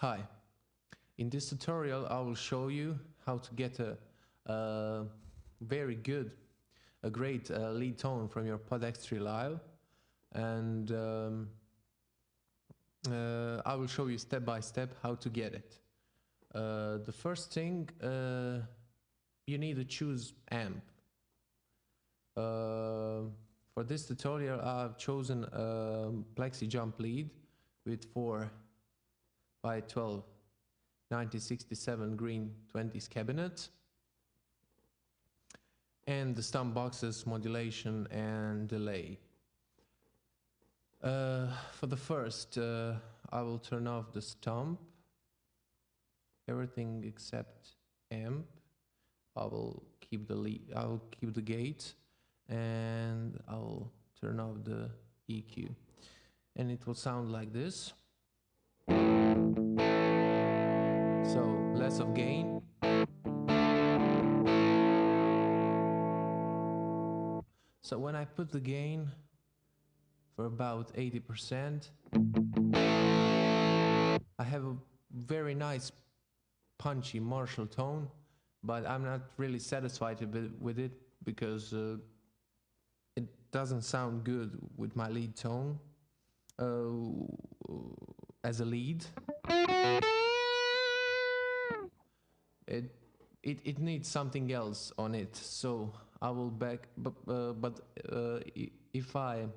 Hi, in this tutorial I will show you how to get a very good, a great lead tone from your POD X3 Live, and I will show you step by step how to get it. The first thing, you need to choose amp. For this tutorial I've chosen a Plexi Jump lead with 4 by 12 1967 green 20s cabinet, and the stump boxes, modulation and delay. For the first, I will turn off the stump, everything except amp. I will keep the lead, I will keep the gate, and I will turn off the EQ, and it will sound like this. So less of gain. So when I put the gain for about 80%, I have a very nice punchy Marshall tone, but I'm not really satisfied with it because it doesn't sound good with my lead tone as a lead. It needs something else on it, so I will back. But if I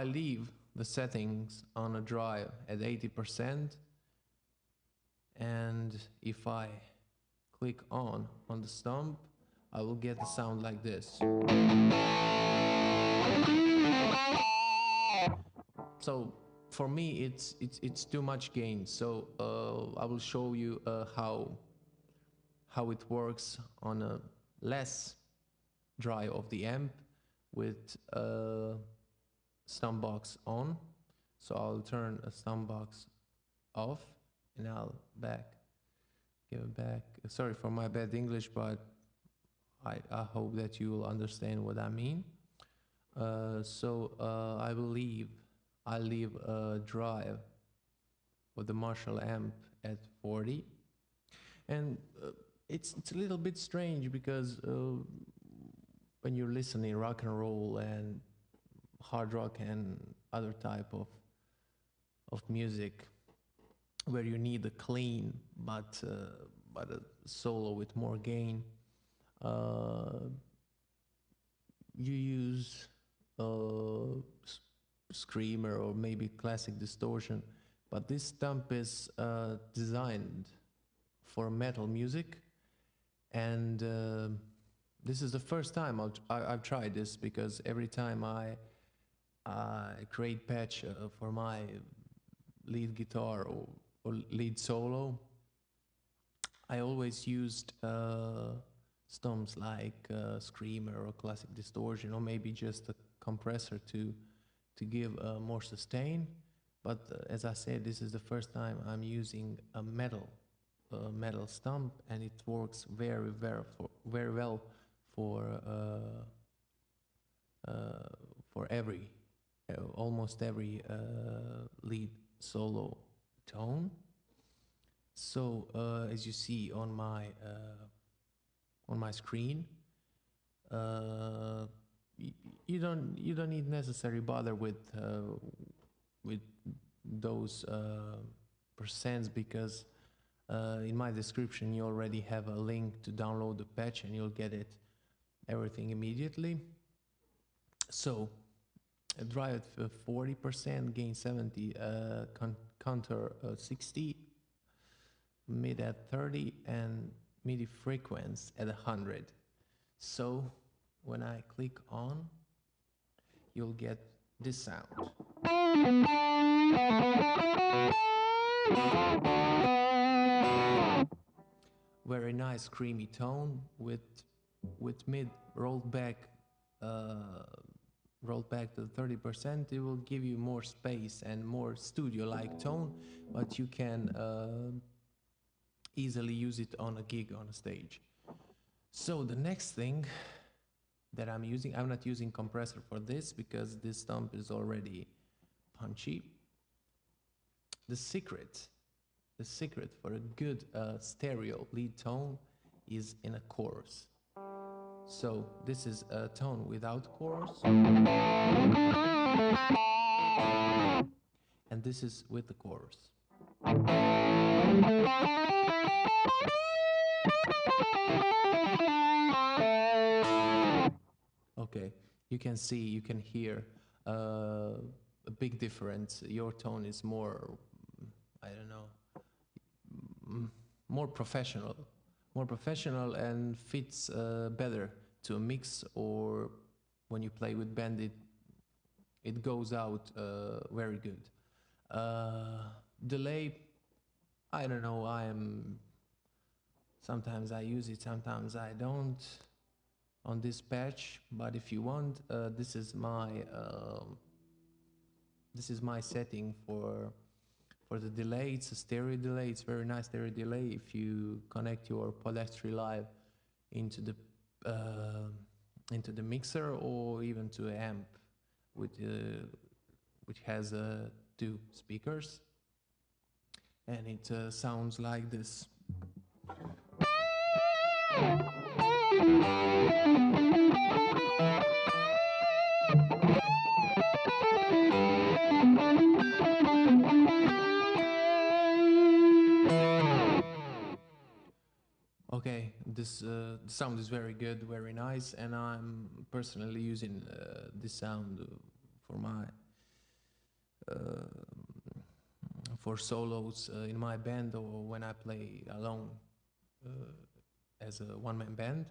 leave the settings on a drive at 80%, and if I click on the stump, I will get a sound like this. So for me it's too much gain, so I will show you how it works on a less drive of the amp with stump box on. So I'll turn a stump box off and I'll give it back. Sorry for my bad English, but I hope that you will understand what I mean. I leave a drive with the Marshall amp at 40, and it's a little bit strange because when you're listening rock and roll and hard rock and other type of music where you need a clean but a solo with more gain, you use screamer or maybe classic distortion, but this stump is designed for metal music, and this is the first time I've tried this, because every time I create patch for my lead guitar or lead solo, I always used stumps like screamer or classic distortion, or maybe just a compressor to give more sustain. But as I said, this is the first time I'm using a metal stump, and it works very well for almost every lead solo tone. So as you see on my screen, you don't need necessarily bother with those percents, because in my description you already have a link to download the patch and you'll get everything immediately. So a drive at 40%, gain 70, counter 60, mid at 30, and MIDI frequency at 100. So when I click on, you'll get this sound. Very nice creamy tone with mid rolled back to 30%. It will give you more space and more studio-like tone, but you can easily use it on a gig, on a stage. So the next thing that I'm not using compressor for this, because this stump is already punchy. the secret for a good stereo lead tone is in a chorus. So this is a tone without chorus, and this is with the chorus. Okay, you can see, you can hear a big difference. Your tone is more, I don't know, more professional and fits better to a mix, or when you play with band, it goes out very good. Delay, I don't know, sometimes I use it, sometimes I don't on this patch, but if you want, this is my setting for the delay. It's a stereo delay. It's very nice stereo delay. If you connect your POD X3 Live into the mixer, or even to an amp with which has 2 speakers, and it sounds like this. Okay, this the sound is very good, very nice, and I'm personally using this sound for my for solos in my band, or when I play alone as a one-man band.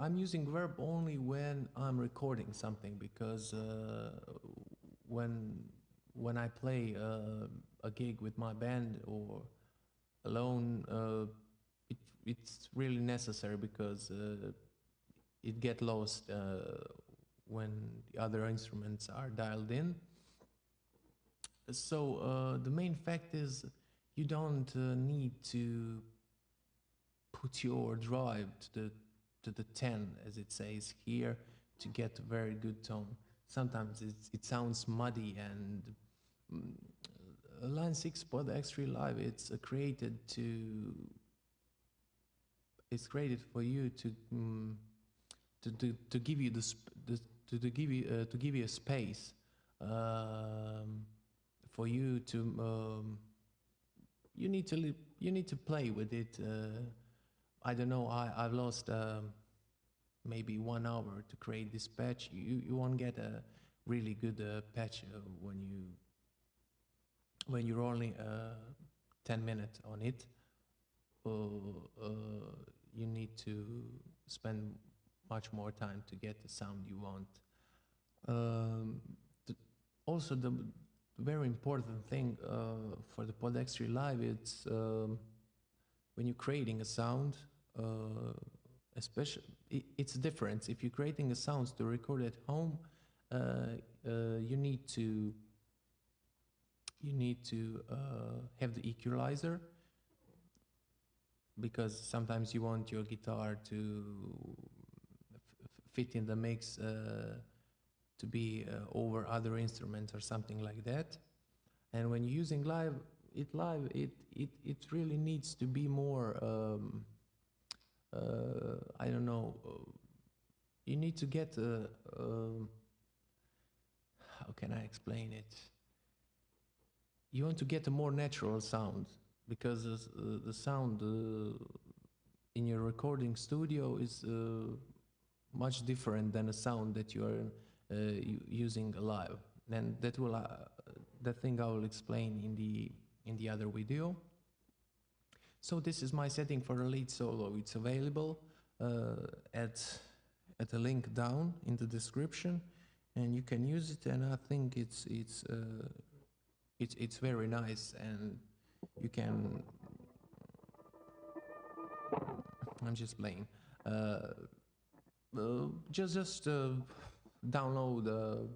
I'm using Verb only when I'm recording something, because when I play a gig with my band or alone, it's really necessary, because it get lost when the other instruments are dialed in. So the main fact is you don't need to put your drive to the 10, as it says here, to get a very good tone. Sometimes it sounds muddy, and Line6 POD X3 Live, it's created for you to give you to give you a space for you to you need to play with it. I don't know, I've lost maybe 1 hour to create this patch. You won't get a really good patch when you're only 10 minutes on it. You need to spend much more time to get the sound you want. Also, the very important thing for the POD X3 Live, it's when you're creating a sound, especially it's different. If you're creating a sound to record at home, you need to have the equalizer, because sometimes you want your guitar to fit in the mix, to be over other instruments or something like that. And when you're using live, it really needs to be more I don't know, you need to get how can I explain it? You want to get a more natural sound, because the sound in your recording studio is much different than a sound that you are using live. And that thing I will explain in the other video. So this is my setting for a lead solo. It's available at a link down in the description, and you can use it. And I think it's very nice, and you can. I'm just playing. Just download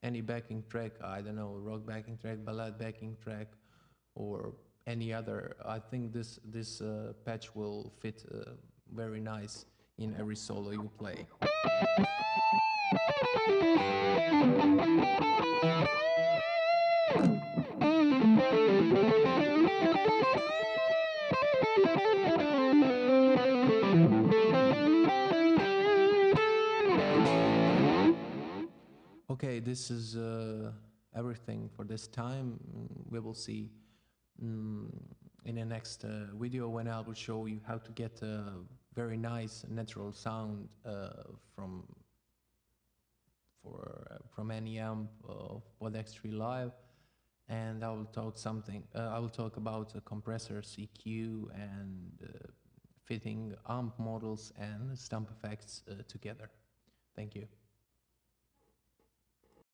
any backing track. I don't know, rock backing track, ballad backing track, or any other. I think this patch will fit very nice in every solo you play. Okay, this is everything for this time. We will see mm, in the next video when I will show you how to get a very nice natural sound from any amp of POD X3 Live, and I will talk something. I will talk about compressors, EQ, and fitting amp models and stump effects together. Thank you.